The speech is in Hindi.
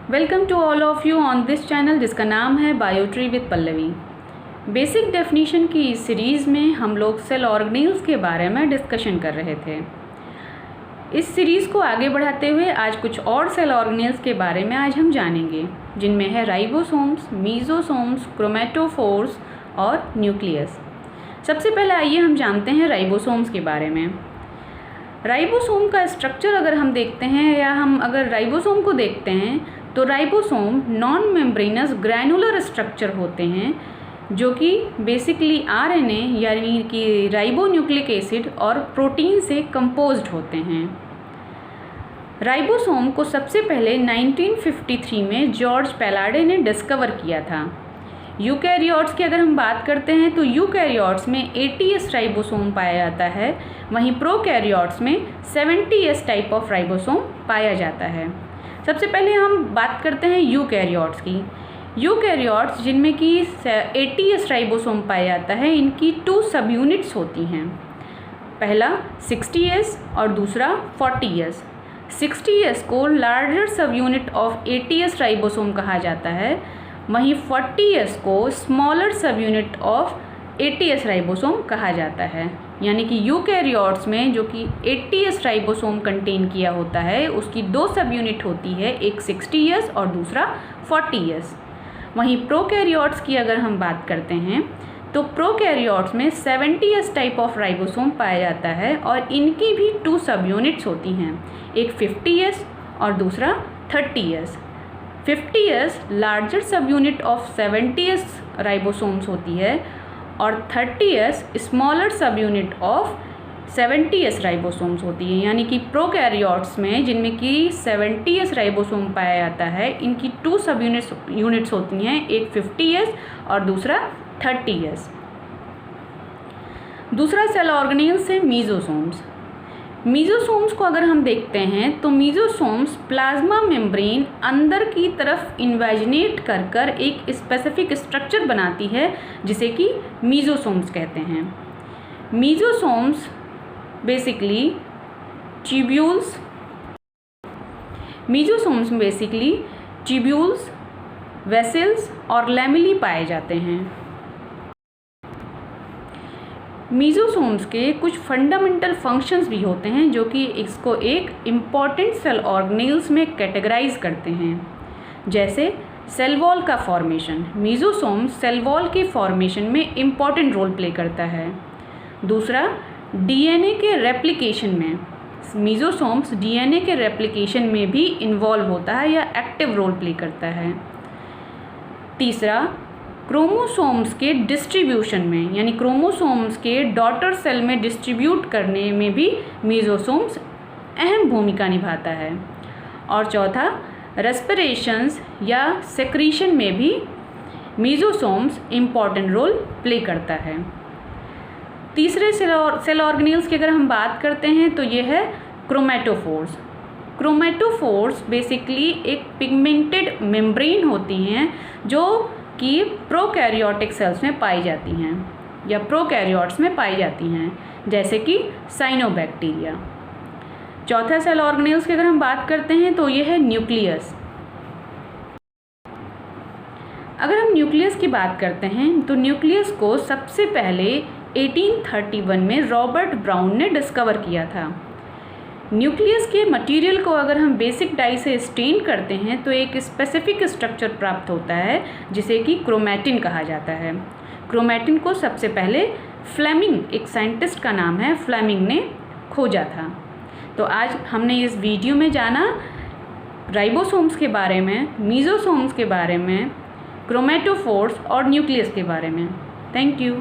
Welcome to all of you on this channel जिसका नाम है Biotree with Pallavi. Basic definition की इस सीरीज़ में हम लोग सेल ऑर्गेनेल्स के बारे में डिस्कशन कर रहे थे। इस सीरीज़ को आगे बढ़ाते हुए आज कुछ और सेल ऑर्गेनेल्स के बारे में आज हम जानेंगे, जिनमें है राइबोसोम्स, मीज़ोसोम्स, क्रोमेटोफोर्स और न्यूक्लियस। सबसे पहले आइए हम जानते हैं राइबोसोम्स के बारे में। राइबोसोम का स्ट्रक्चर अगर हम देखते हैं या हम अगर राइबोसोम को देखते हैं तो ribosome non membranes granular structure होते हैं जो कि बेसिकली आरएनए यानी कि राइबोन्यूक्लिक एसिड और प्रोटीन से कंपोज्ड होते हैं। राइबोसोम को सबसे पहले 1953 में जॉर्ज पैलाडे ने डिस्कवर किया था। यूकैरियोट्स की अगर हम बात करते हैं तो यूकैरियोट्स में 80S राइबोसोम पाया जाता है, वहीं प्रोकैरियोट्स में 70S टाइप ऑफ राइबोसोम पाया जाता है। सबसे पहले हम बात करते हैं यूकैरियोट्स की। यूकैरियोट्स जिनमें कि 80S राइबोसोम पाया जाता है, इनकी 2 सब यूनिट्स होती हैं। पहला 60S और दूसरा 40S। 60S को लार्जर सब यूनिट ऑफ 80S राइबोसोम कहा जाता है, वहीं 40S को स्मॉलर सब यूनिट ऑफ 80S राइबोसोम कहा जाता है। यानी कि यूकैरियोट्स में जो कि 80S राइबोसोम कंटेन किया होता है उसकी 2 सब यूनिट होती है, एक 60S और दूसरा 40S। वहीं प्रोकैरियोट्स की अगर हम बात करते हैं तो प्रोकैरियोट्स में 70S टाइप ऑफ राइबोसोम पाया जाता है और इनकी भी 2 सब यूनिट्स होती हैं, एक 50S और दूसरा 30S। 50S लार्जर सब यूनिट ऑफ 70S राइबोसोम्स होती है और 30S स्मॉलर सब यूनिट ऑफ 70S राइबोसोम्स होती है। यानी कि प्रोकैरियोट्स में जिनमें कि 70S राइबोसोम पाया जाता है, इनकी 2 सब यूनिट्स होती हैं, एक 50S और दूसरा 30S। दूसरा सेल ऑर्गेनेल्स है मीज़ोसोम्स। मीज़ोसोम्स को अगर हम देखते हैं तो मीज़ोसोम्स प्लाज्मा मेम्ब्रेन अंदर की तरफ इन्वेजिनेट कर एक स्पेसिफिक स्ट्रक्चर बनाती है जिसे कि मीज़ोसोम्स कहते हैं। मीज़ोसोम्स बेसिकली ट्यूब्यूल्स, वेसल्स और लैमेली पाए जाते हैं। मीज़ोसोम्स के कुछ फंडामेंटल फंक्शंस भी होते हैं जो कि इसको एक इम्पॉर्टेंट सेल ऑर्गेनेल्स में कैटेगराइज करते हैं, जैसे सेल वॉल का फॉर्मेशन। मीज़ोसोम सेल वॉल के फॉर्मेशन में इम्पॉर्टेंट रोल प्ले करता है। दूसरा, डीएनए के रेप्लिकेशन में मीज़ोसोम्स डीएनए के रेप्लिकेशन में भी इन्वॉल्व होता है या एक्टिव रोल प्ले करता है। तीसरा, क्रोमोसोम्स के डिस्ट्रीब्यूशन में यानी क्रोमोसोम्स के डॉटर सेल में डिस्ट्रीब्यूट करने में भी मीज़ोसोम्स अहम भूमिका निभाता है। और चौथा, रेस्पिरेशंस या सेक्रीशन में भी मीज़ोसोम्स इम्पॉर्टेंट रोल प्ले करता है। तीसरे सेल ऑर्गेनेल्स की अगर हम बात करते हैं तो ये है क्रोमेटोफोर्स। क्रोमेटोफोर्स बेसिकली एक पिगमेंटेड मेम्ब्रेन होती हैं जो कि प्रोकैरियोटिक सेल्स में पाई जाती हैं या प्रोकैरियोट्स में पाई जाती हैं, जैसे कि साइनोबैक्टीरिया। चौथा सेल ऑर्गेनेल्स की अगर हम बात करते हैं तो ये है न्यूक्लियस। अगर हम न्यूक्लियस की बात करते हैं तो न्यूक्लियस को सबसे पहले 1831 में रॉबर्ट ब्राउन ने डिस्कवर किया था। न्यूक्लियस के मटेरियल को अगर हम बेसिक डाई से स्टेन करते हैं तो एक स्पेसिफिक स्ट्रक्चर प्राप्त होता है जिसे कि क्रोमैटिन कहा जाता है। क्रोमैटिन को सबसे पहले फ्लेमिंग, एक साइंटिस्ट का नाम है, फ्लेमिंग ने खोजा था। तो आज हमने इस वीडियो में जाना राइबोसोम्स के बारे में, मीज़ोसोम्स के बारे में, क्रोमेटोफोर्स और न्यूक्लियस के बारे में। Thank you.